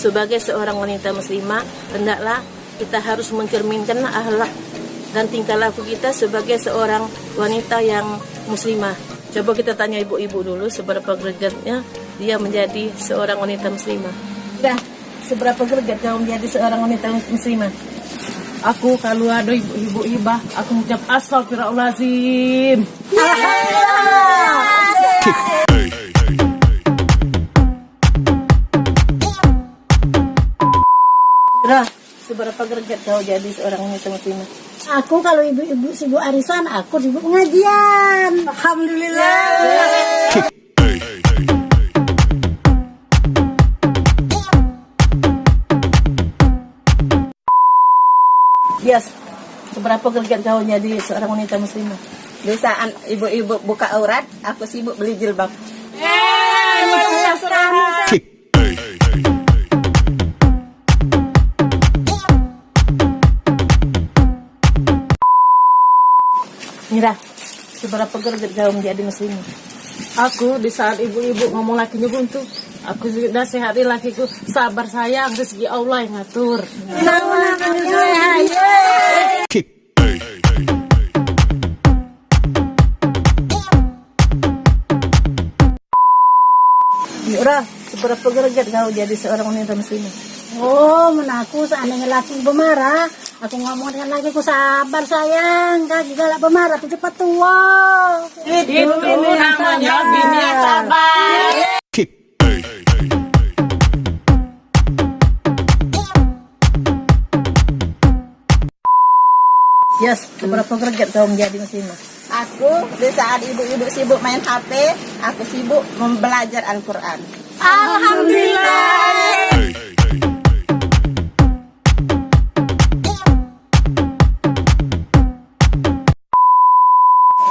sebagai seorang wanita muslimah, hendaklah kita harus mencerminkan akhlak dan tingkah laku kita sebagai seorang wanita yang muslimah. Coba kita tanya ibu-ibu dulu seberapa gregetnya dia menjadi seorang wanita muslimah. Dah, seberapa greget kau menjadi seorang wanita muslimah? Aku kalau ada ibu-ibu ibah, aku mengucap astagfirullahaladzim. Dah, seberapa greget kau jadi seorang wanita muslimah? Aku kalau ibu-ibu sibuk arisan, aku sibuk pengajian. Alhamdulillah. Yes, seberapa greget kau jadi seorang wanita muslimah? Di saat ibu-ibu buka aurat, aku sibuk beli jilbab. Mira, seberapa greget kau menjadi muslimah? Aku di saat ibu-ibu ngomong lakinya buntu, aku nasihati lakiku, sabar sayang, rezeki Allah yang ngatur. Mira, seberapa greget kau jadi seorang wanita muslimah? Oh, menaku seandainya laki pemarah, aku ngomong dengan lakiku, sabar sayang, kaki galak pemarah, tuh cepat tua. Itu namanya bini yang sabar. Yes, seberapa greget kau menjadi muslimah? Aku di saat ibu-ibu sibuk main HP, aku sibuk belajar Al-Quran. Alhamdulillah.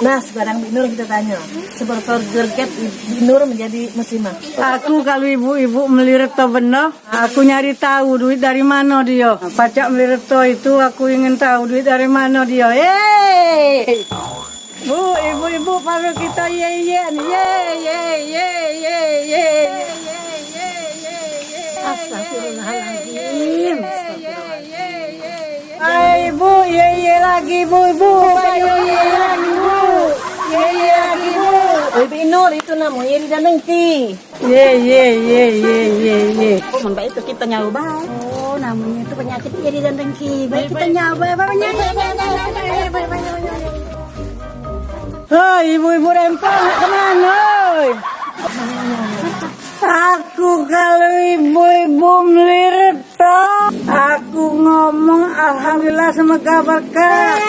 Nah, sekarang Binur kita tanya, seberapa greget Binur menjadi muslimah? Aku kalau ibu-ibu melirik to benar, aku nyari tahu duit dari mana dia. Pajak melirik to itu aku ingin tahu duit dari mana dia. Yeay! Bu, ibu-ibu panggil kita ye. Astagfirullahaladzim. Hai Bu, ye lagi Bu, ayo ye lagi Bu, ye lagi Bu. Binur itu namanya Yeri dan Nengki. Ye. Mbak itu kita nyoba. Oh, namanya itu penyakit iri dan dengki. Baik kita nyoba apa penyakit? Hai ibu-ibu rempong kemana? Aku kalau ibu-ibu melirik toh, aku ngomong alhamdulillah semoga berkah.